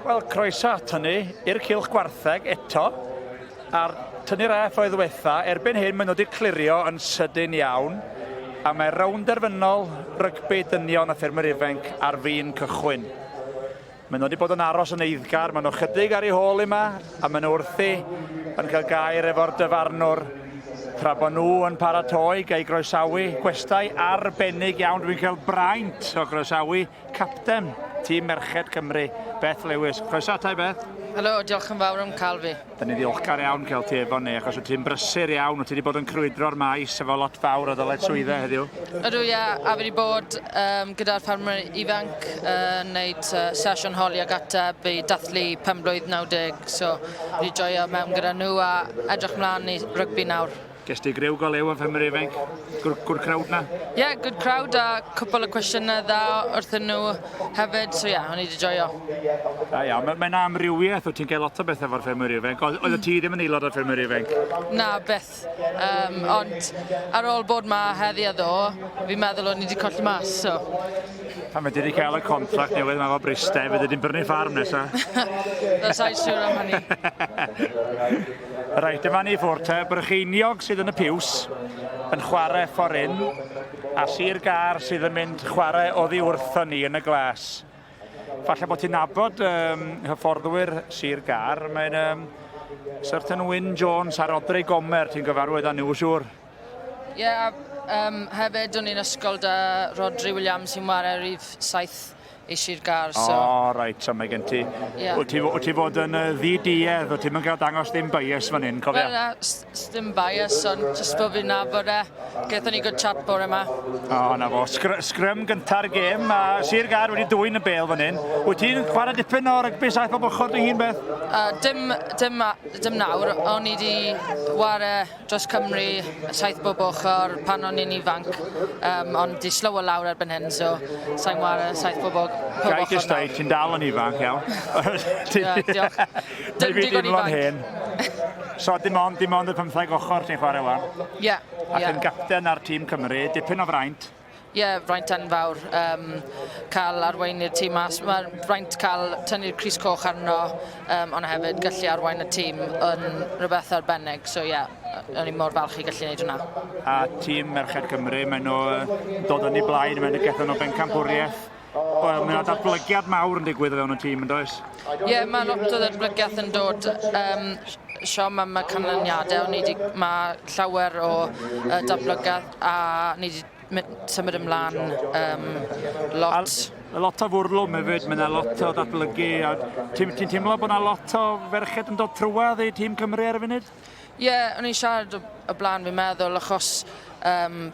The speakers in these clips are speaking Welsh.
Wel, croeso at hynny i'r cylch gwartheg eto. A'r tynnu'r F oedd ddiwetha, erbyn hyn maen nhw wedi clirio yn sydyn iawn. A mae rownd derfynol rygbi dynion a ffermwyr ifanc ar fin cychwyn. Maen nhw wedi bod yn aros yn eiddgar, maen nhw chydig ar ei hôl yma, a maen nhw wrthi yn cael gair efo'r dyfarnwr tra bod nhw yn paratoi gael groesawu gwestai arbennig iawn. Dwi'n cael braint o groesawu capten tîm Merched Cymru, Beth Lewis. Croeso atai, Beth. Helo, diolch yn fawr am cael fi. Da ni ddiolchgar iawn cael ti efo ni, achos wyt ti'n brysur iawn, wyt ti wedi bod yn crwydro'r maes efo lot fawr o ddyled swyddau heddiw. Ydw, ie, a fi wedi bod gyda'r ffermwyr ifanc yn wneud sesiwn holi ag ateb i dathlu 5 blwydd 90, so fi joio mewn gyda nhw a edrych mlaen i rygbi nawr. Ges ti griw go lew yn ffermwyr ifanc? Gwr crowd na? Ie, good crowd a cwpl o cwestiynau dda wrthyn nhw hefyd, so ie, o'n i wedi joio. Da iawn, mae'n amrywiaeth, wyt ti'n cael lot o beth efo'r ffermwyr ifanc. Oedd ti ddim yn aelod o'r ffermwyr ifanc? Na, beth. Ond ar ôl bod ma heddi a ddo, fi'n meddwl o'n i wedi colli mas, so... Pan wedi cael y contract newydd yma fo Bristau, fydd ydy'n brynu ffarm nesaf? Sa'n siŵr am hynny. Reit, yma ni ffwrdd te, Brycheiniog sydd yn y piws yn chwarae ffordd a Sir Gar sydd yn mynd chwarae oddi wrtho ni yn y glas. Falle bod ti'n nabod hyfforddwyr Sir Gar, mae'n certain Wyn Jones a Rodri Gomer ti'n gyfarwydd â nhw, siŵr? Ie, hefyd o'n i'n ysgol da Rodri Williams sy'n wario rhif 7 i Sir Gar, so... O, reit, so mae gen ti. Wyt ti fod yn ddidiedd, wyt ti'n cael dangos ddim bias fan hyn, cofio? Wel, ddim bias, ond jyst bod fi'n nabod e. Gaethon ni good chat bore yma. O, na fo. Sgrym gynta'r gêm, a Sir Gar wedi dwy'n y bel fan hyn. Wyt ti'n chwarae dipyn o rygbi 7 bob ochr dy hun, Beth? Dim nawr, o'n i wedi wario dros Cymru 7 bob ochr pan o'n i'n ifanc, ond di slow o lawr erbyn hyn, so sa'n wario 7 bob ochr. Gai jyst dweud, ti'n dal yn ifanc, iawn. Diolch. Dim digon ifanc. So dim ond y 15 ochr ti'n chwarae wan? Ie. Ac yn gapten ar tîm Cymru, dipyn o fraint? Ie, fraint enfawr. Cael arweinu'r tîm mas. Mae fraint cael tynnu'r Crys Coch arno, ond hefyd gallu arwain y tîm yn rhywbeth arbennig. So ie, o'n i mor falch i gallu gwneud hwnna. A tîm Merched Cymru, maen nhw dod yn ei blaen, maen nhw gethon nhw bencampwriaeth. Wel, mae'n datblygiad mawr yn digwydd o fewn y tîm, yn does? Ie, mae lot o datblygiad yn dod. Siom am y canlyniadau, mae llawer o datblygiad a ni wedi symud ymlaen lot. Lot o fwrlwm hefyd, mae yna lot o datblygu. Ti'n teimlo bod yna lot o ferched yn dod trwad i tîm Cymru ar y funud? Ie, o'n i'n siarad o blaen fi'n meddwl, achos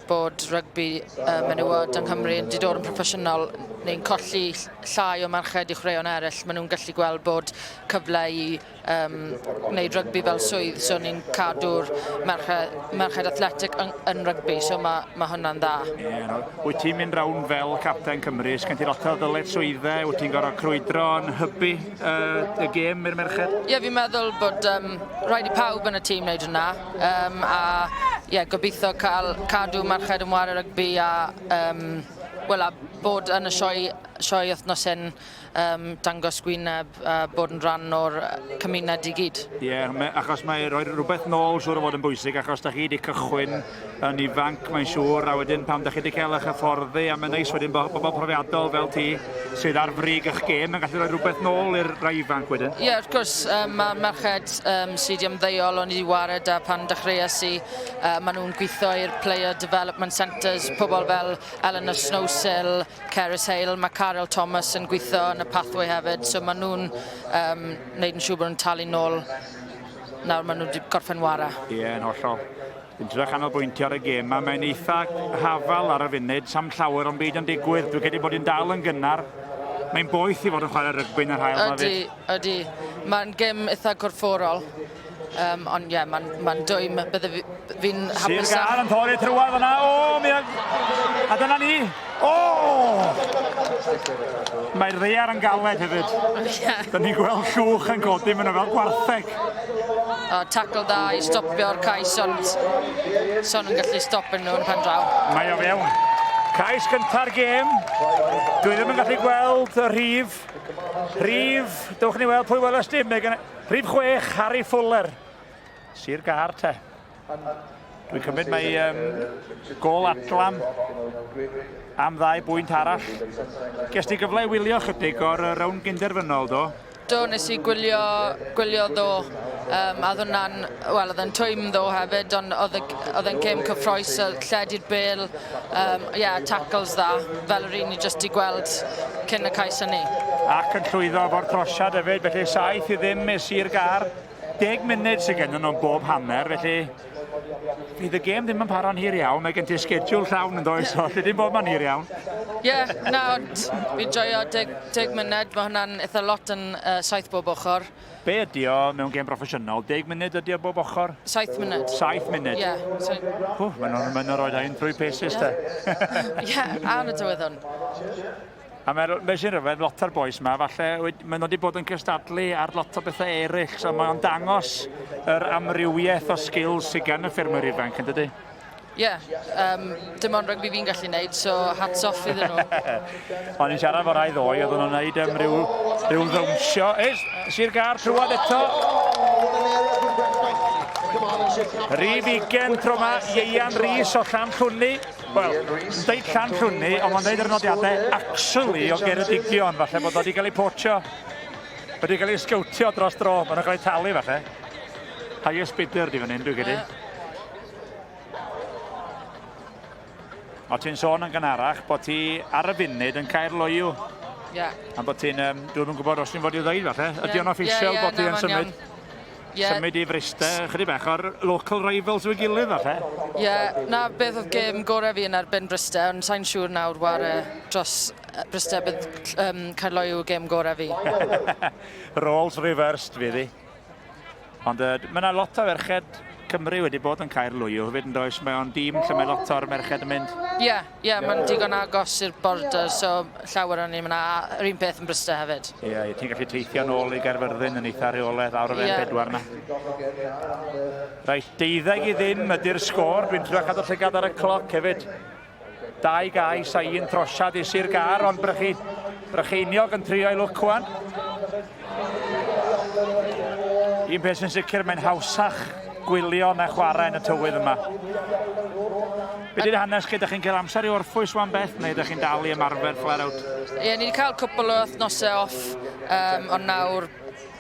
bod rygbi menywod yng Nghymru wedi dod yn proffesiynol, neu'n colli llai o merched i chwaraeon eraill. Maen nhw'n gallu gweld bod cyfle i wneud rygbi fel swydd, so ni'n cadw'r merched athletic yn rygbi, so mae hwnna'n dda. Wyt ti'n mynd rawn fel capten Cymru, sgen ti lot o ddyled swyddau, wyt ti'n gorfod crwydro yn hybu y gêm i'r merched? Ie, fi'n meddwl bod rhaid i pawb yn y tîm wneud hwnna, a gobeithio cadw merched yn wario rygbi a bod yn y sioe wythnos hyn, dangos gwyneb a bod yn rhan o'r cymuned i gyd. Ie, achos mae rhoi rhywbeth nôl siŵr o fod yn bwysig, achos da chi wedi cychwyn yn ifanc, mae'n siŵr, a wedyn pam da chi wedi cael eich hyfforddi, a mae'n neis wedyn bobl profiadol fel ti sydd ar frig eich gêm, yn gallu rhoi rhywbeth nôl i'r rai ifanc wedyn. Ie, wrth gwrs, mae merched sydd i ymddeol o'n i wedi wared a pan dechreuais i, maen nhw'n gweithio i'r Player Development Centres, pobl fel Eleanor Snowsill, Cerys Hale, mae Carol Thomas yn gweithio yn y pathway hefyd, so maen nhw'n neud yn siŵr bod nhw'n talu nôl nawr maen nhw wedi gorffen wara. Ie, yn hollol. Dwi'n trwy'n canolbwyntio ar y gêm, mae'n eitha hafal ar y funud, sam llawer o'n byd yn digwydd. Dwi'n credu bod hi'n dal yn gynnar. Mae'n boeth i fod yn chwarae rygbi yn yr hael yma fyd. Ydy. Mae'n gêm eitha corfforol. Ond ie, mae'n dwym, bydde fi'n hapus... Sir Gar yn torri trwad fyna, a dyna ni! Mae'r ddaear yn galed hefyd. Dyna ni'n gweld llwch yn codi, maen nhw fel gwartheg. Tackle da i stopio'r cais, ond son yn gallu stopio nhw yn pen draw. Mae o fewn. Cais gynta'r gêm. Dwi ddim yn gallu gweld y rhif. Rhif, dewch ni weld pwy weles dim. Rhif 6, Harry Fuller. Sir Gar te. Dwi'n cymryd mai gol atlam am 2 bwynt arall. Ges ti gyfle i wylio chydig o'r rawn gynderfynol do? Do, nes i gwylio ddo, a oedd e'n twym ddo hefyd, ond oedd e'n gêm cyffroes, lled i'r bel, tackles dda, fel yr un ni jyst i gweld cyn y cais hynny. Ac yn llwyddo fo'r trosiad hefyd, felly 7 i ddim i Sir Gar. 10 munud sydd gen nhw'n bob hanner, felly fydd y gêm ddim yn paro'n hir iawn, mae gen ti schedule llawn yn does, so lle ddim bob ma'n hir iawn. Ond fi joio 10 munud, mae hwnna'n eitha lot yn 7 bob ochr. Be ydi o mewn gêm proffesiynol? 10 munud ydi o bob ochr? 7 munud. 7 munud? Mae'n nhw'n rhoi ein trwy pesis te. A'n y dyweddon. A mae sy'n rhyfedd, lot o'r boes yma, falle maen nhw wedi bod yn cystadlu ar lot o bethau eraill, so mae'n dangos yr amrywiaeth o skills sydd gan y ffermwyr ifanc, yn dydy? Dim ond rygbi fi'n gallu neud, so hats off iddyn nhw. O'n i'n siarad fo rai ddoe, oedden nhw'n neud rhyw ddwnsio. Sir Gar trwad eto. Rhif 20 tro yma, Ieian Rhys o Llanllwni. Wel, yn dweud Llanllwni, ond mae'n dweud yr nodiadau actually o Geredigion, falle bod wedi cael ei potsio. Wedi cael ei sgwtio dros dro, mae'n cael ei talu falle. Highest bidder di fan hyn, dwi'n gedi. O ti'n sôn yn gynharach bod ti ar y funud yn cael loiw. A bod ti'n, dwi'n gwybod os ti'n fod i ddweud falle. Ydy o'n official bod ti yn symud? Symud i Fryste, chydig bach o'r local rivals o'i gilydd falle? Na beth oedd gêm gorau fi yn erbyn Bryste, ond sa'n siŵr nawr war dros Bryste bydd cael loiw gêm gorau fi. Roles reversed fydd hi. Ond mae yna lot o ferched Cymru wedi bod yn cael lwyw, hefyd yn does, mae o'n dîm lle mae lot o'r merched yn mynd. Mae'n digon agos i'r border, so llawer o'n ni, mae'n yr un peth yn Bryste hefyd. Ti'n gallu teithio nôl i Gaerfyrddin yn eitha reoledd awr o fe'n 4 na. Reit, 12 i ddim ydy'r sgôr, dwi'n trio cadw llygad ar y cloc hefyd. 2 gais a 1 trosiad i Sir Gar, ond Brycheiniog yn trio i lwcwan. Un peth sy'n sicr, mae'n hawsach gwylio na chwarae yn y tywydd yma. Be di'r hanes chi? Ydych chi'n cael amser i orffwys wan beth, neu ydych chi'n dal i ymarfer flaen out? Ni wedi cael cwpl o wythnosau off, ond nawr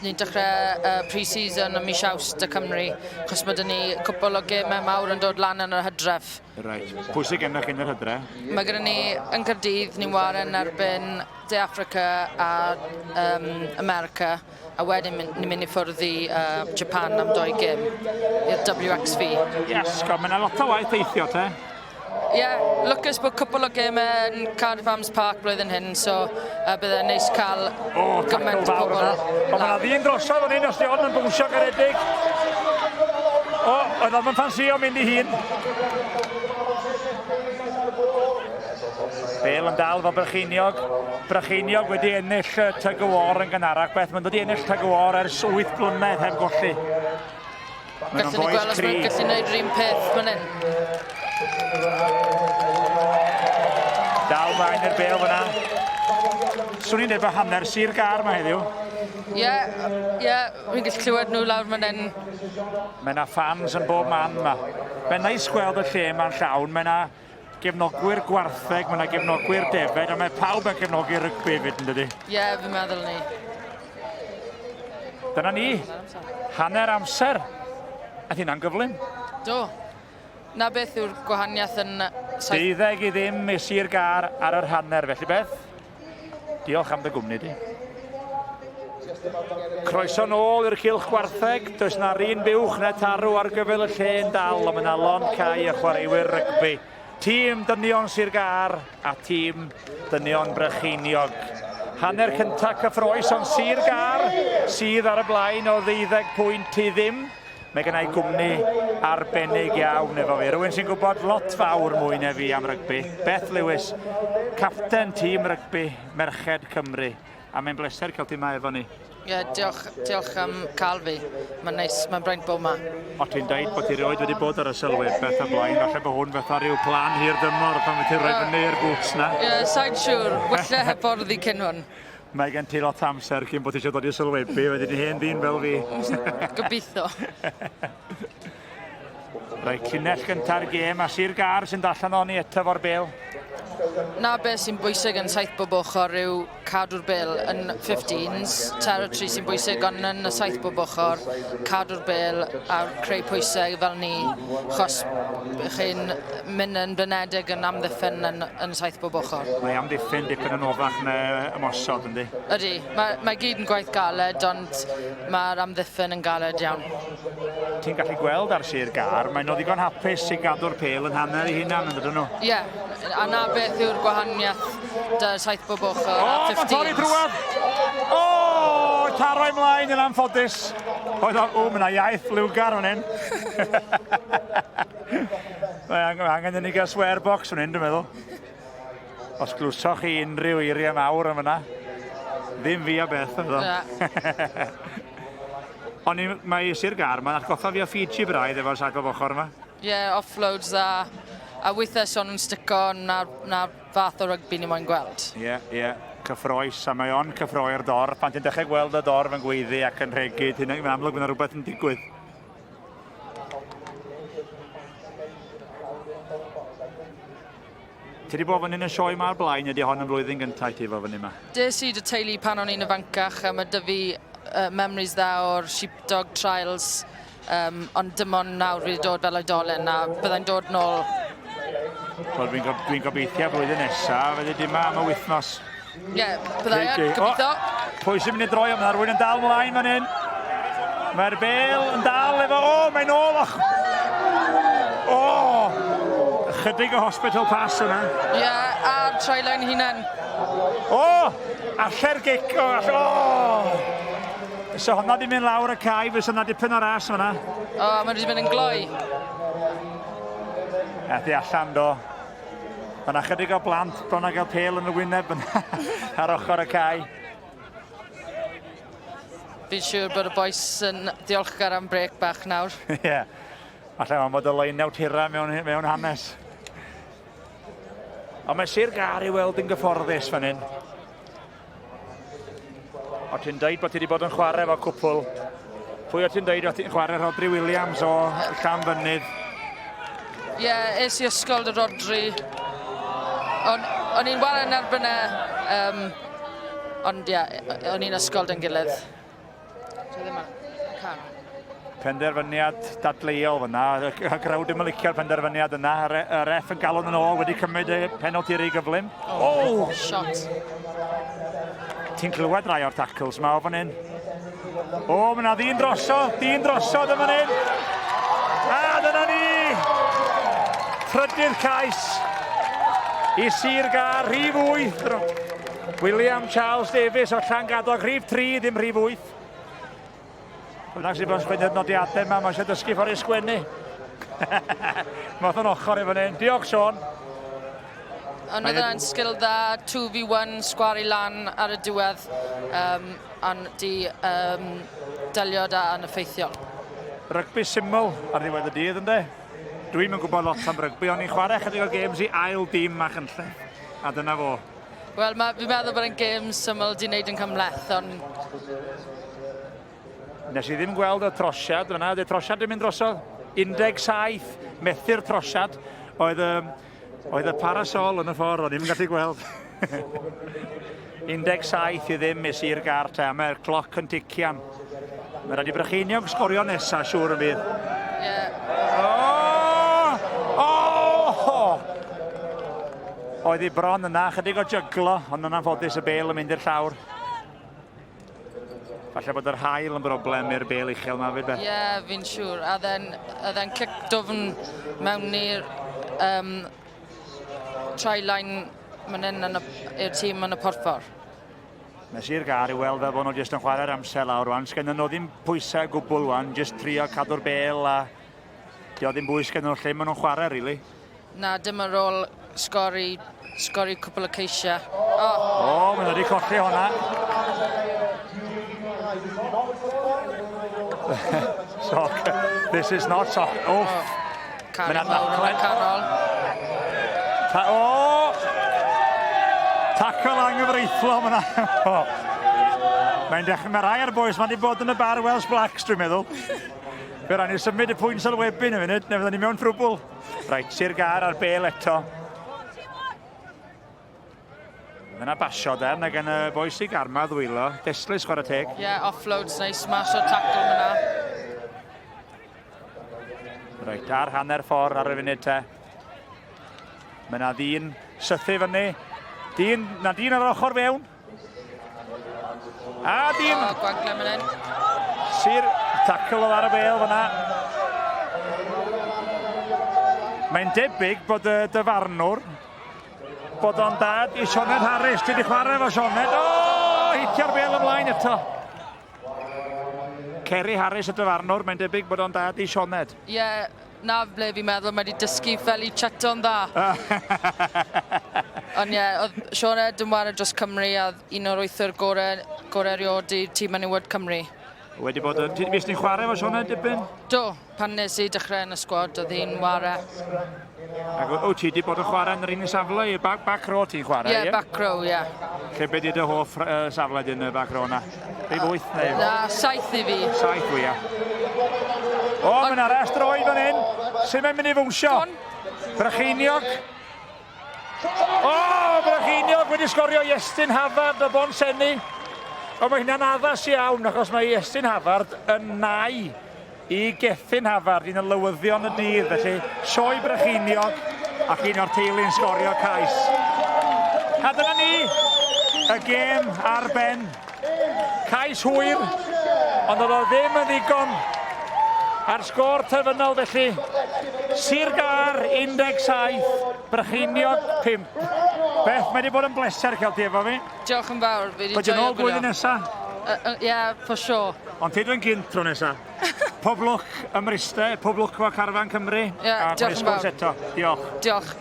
ni'n dechrau pre-season ym mis Awst y Cymru, achos mae dyn ni cwpl o gemau mawr yn dod lan yn yr Hydref. Reit. Pwy sy'n gennych yn yr Hydref? Mae gyda ni yn Caerdydd, ni'n waren erbyn De Africa a America, a wedyn ni'n mynd i ffwrdd i Japan am 2 gêm i'r WXV. Mae yna lot o waith eithio te. Lwcus bod cwpl o gemau yn Cardiff Arms Park blwyddyn hyn, so byddai'n neis cael gymaint o pobl. Ond mae yna ddyn drosodd fan hyn os di ond yn bwysio garedig. Oedd o'n ffansio mynd i hun. Bel yn dal fo Brycheiniog. Brycheiniog wedi ennill Tug o War yn gynharach. Beth, mae'n dod i ennill Tug o War ers 8 blynedd heb golli. Gallwn ni gweld os mae'n gallu gwneud yr un peth fan hyn. Dal mlaen i'r bel fyna. Swn i'n dweud bod hanner Sir Gar yma heddiw. Fi'n gallu clywed nhw lawr fan hyn. Mae yna fans yn bob man yma. Mae'n neis gweld y lle yma'n llawn. Mae yna gefnogwyr gwartheg, mae yna gefnogwyr defed, a mae pawb yn gefnogi rygbi fyd yn dydi? Fi'n meddwl ni. Dyna ni, hanner amser. A hynna'n gyflym. Do. Na beth yw'r gwahaniaeth yn... 12 i ddim i Sir Gar ar yr hanner, felly Beth. Diolch am dy gwmni di. Croeso nôl i'r cylch gwartheg. Does na un buwch na tarw ar gyfer y lle yn dal, ond mae yna lon cau a chwaraewyr rygbi. Tîm dynion Sir Gar a tîm dynion Brycheiniog. Hanner cynta cyffroes ond Sir Gar sydd ar y blaen o 12 pwynt i ddim. Mae gennau gwmni arbennig iawn efo fi. Rwy'n sy'n gwybod lot fawr mwy na fi am rygbi. Beth Lewis, capten tîm rygbi Merched Cymru. A mae'n bleser cael ti yma efo ni. diolch am cael fi. Mae'n neis, mae'n braint bod yma. O ti'n dweud bod ti rioed wedi bod ar y sylwebeth o blaen, falle bod hwn fatha rhyw plan hir dymor pan wedi rhoi fyny i'r boots na. Sa'n siŵr, wylle hyfforddi cyn hwn. Mae gen ti lot amser cyn bod ti eisiau dod i'r sylwebu, wedyn ni hen ddyn fel fi. Gobeithio. Rhaid llinell gynta'r gêm a Sir Gar sy'n dallan o'n i eto fo'r bêl. Na beth sy'n bwysig yn saith bob ochr yw cadw'r bêl yn 15s, territory sy'n bwysig, ond yn y saith bob ochr, cadw'r bêl a creu pwysau fel ni, achos chi'n mynd yn blinedig yn amddiffyn yn saith bob ochr. Mae amddiffyn dipyn yn ofach na ymosod, yndi? Ydy, mae gyd yn gwaith galed, ond mae'r amddiffyn yn galed iawn. Ti'n gallu gweld ar Sir Gar, mae'n ddigon hapus i gadw'r pêl yn hanner i hunan, yn dydyn nhw? Ie, a na beth yw'r gwahaniaeth dy'r saith bob ochr a 15s. Mae'n torri drwad! Taro ymlaen yn anffodus. Mae yna iaith liwgar fan hyn. Mae angen i ni gael swear box fan hyn, dwi'n meddwl. Os glwsoch chi unrhyw eiriau mawr yn fyna, ddim fi a beth, ydw. Ond mae Sir Gar, mae'n atgoffa fi o Fiji braidd efo'r saith bob ochr yma. Ie, offloads a weithiau son yn stico na fath o rygbi ni moyn gweld. Ie, cyffroes, a mae o'n cyffroi'r dorf. Pan ti'n dechrau gweld y dorf yn gweiddi ac yn rhegyd, mae'n amlwg bod yna rhywbeth yn digwydd. Ti wedi bod fan hyn yn sioe ma'r blaen, ydy hon yn blwyddyn gyntaf ti fo fan yma? Des i dy teulu pan o'n i'n ifancach, a mae dy fi memories dda o'r sheepdog trials, ond dim ond nawr fi wedi dod fel oedolyn, a byddai'n dod nôl. Wel, dwi'n gobeithio blwyddyn nesaf, fyddi di yma am y wythnos. Ie, byddai'n gobeithio. Pwy sy'n mynd i droi am yna, rwy'n yn dal mlaen fan hyn. Mae'r bêl yn dal efo, mae'n nôl. Chydig o hospital pass yna. Ie, a traile'n hunan. Alle'r gic, So hwnna di mynd lawr y cae, fes yna dipyn o ras yna. Mae wedi mynd yn gloi. Ethi allan do. Yna chydig o blant, bron a gael pêl yn y wyneb ar ochr y cae. Fi'n siŵr bod y boes yn ddiolchgar am brec bach nawr. Ie. Falle mae'n bod y leiniau tira mewn hanes. Ond mae Sir Gar i weld yn gyfforddus fan hyn. O ti'n dweud bod ti wedi bod yn chwarae efo cwpl. Pwy o ti'n dweud o ti'n chwarae Rodri Williams o Llanfynydd? Ie, es i ysgol dy Rodri. O'n i'n wario yn erbyn ond ie, o'n i'n ysgol dyn gilydd. Penderfyniad dadleuol fyna. Y grawd ddim yn licio'r penderfyniad yna. Y ref yn galon yn ôl wedi cymryd y penalty rhy gyflym. Shot. Ti'n clywed rai o'r tackles yma o fan hyn. Mae yna ddyn drosod yn fan hyn. A dyna ni! Trydydd cais i Sir Gar, rhif 8. William Charles Davies o Llangadog, rhif 3, ddim rhif 8. Bynnag sy'n bod sgwennu'r nodiadau yma, mae eisiau dysgu ffordd i sgwennu. Mae o'n ochr i fan hyn. Diolch, Sion. Ond oedd yna'n sgil dda, 2v1, sgwari lan ar y diwedd, ond di delio da yn effeithiol. Rygbi syml ar ddiwedd y dydd, ynddo? Dwi'n yn gwybod lot am rygbi, ond i'n chwarae chydig o games i ail dîm mach yn lle. A dyna fo. Wel, fi'n meddwl bod yn games syml di wneud yn cymleth, ond... Nes i ddim gweld y trosiad yna, y trosiad ddim yn drosodd. 17, methu'r trosiad, oedd y parasol yn y ffordd, o'n i'n gallu gweld. 17 i ddim i Sir Gar te, mae'r cloc yn tician. Mae rhaid i Brycheiniog sgorio nesaf, siŵr yn bydd. Ie. Oedd i bron yna, chydig o jyglo, ond yna'n ffodus y bêl yn mynd i'r llawr. Falle bod yr haul yn broblem i'r bêl uchel yma fyd beth. Ie, fi'n siŵr. A dde'n cic dofn mewn i'r try-line i'r tîm yn y porffor. Mae Sir Gar i weld fel bod nhw jyst yn chwarae'r amser lawr rwan. Sgennyn nhw ddim pwysau gwbl rwan, jyst trio cadw'r bêl a dio ddim bwys gennyn nhw lle maen nhw'n chwarae, rili. Na, dim ar ôl sgori cwpl o ceisiau. Maen nhw wedi colli hwnna. So, this is not so... Oh, Canu Mae'n mawr yn y canol. Tackle anghyfreithlon fyna. Mae'n dechrau, mae rai ar y boes, mae wedi bod yn y bar Welsh Blacks, dwi'n meddwl. Fe ran ni symud y pwynt ar y webyn y funud, neu fydden ni mewn ffrwbl. Reit, Sir Gar ar bel eto. Dyna basio der, na gan y boes i garma ddwylo. Deslys chwarae teg. Ie, offloads neu smash o tackle myna. Reit, ar hanner ffordd ar y funud te. Mae yna ddyn sythu fyny. Na dyn ar yr ochr fewn. A dyn! O, Gwagle mynd hyn. Sir tackle ar y bel fyna. Mae'n debyg bod y dyfarnwr bod o'n dad i Sioned Harris. Ti wedi chwarae efo Sioned. O, hitio'r bel ymlaen eto. Ceri Harris y dyfarnwr, mae'n debyg bod o'n dad i Sioned. Ie, na ble fi'n meddwl mae wedi dysgu fel i chato'n dda. Ond ie, oedd Sioned yn wario dros Cymru a un o'r wythwr gorau eriod i tîm menywod Cymru. Wedi bod yn... Ti wedi bod yn chwarae efo Sioned dipyn? Do, pan nes i dechrau yn y sgwad, oedd hi'n wario. Ac o, ti wedi bod yn chwarae yn yr un safle i back row ti'n chwarae, Ie, back row, ie. Lle beth ydy dy hoff safle dyn y back row na? Rhyw 8 neu? Na, 7 i fi. 7 wya. O, mae'n arall droi fan hyn. Sut mae'n mynd i fwnsio? Brycheiniog. O, Brycheiniog wedi sgorio Iestyn Hafard o Bonsenni. O, mae hynna'n addas iawn, achos mae Iestyn Hafard yn nai i Gethin Hafard, un o lywyddion y dydd, felly Sioe Brycheiniog ac un o'r teulu'n sgorio cais. A dyna ni, y gêm ar ben. Cais hwyr, ond oedd o ddim yn ddigon ar sgôr terfynol, felly Sir Gar 17, Brycheiniog 5. Beth, mae wedi bod yn bleser cael ti efo fi. Diolch yn fawr, fi wedi Bod yn ôl blwyddyn nesa. Ie, for sure. Ond ti dwi'n gynt tro nesa. Pob lwc ym Mryste, pob lwc efo Carfan Cymru. Ie, diolch yn fawr. Diolch. Diolch.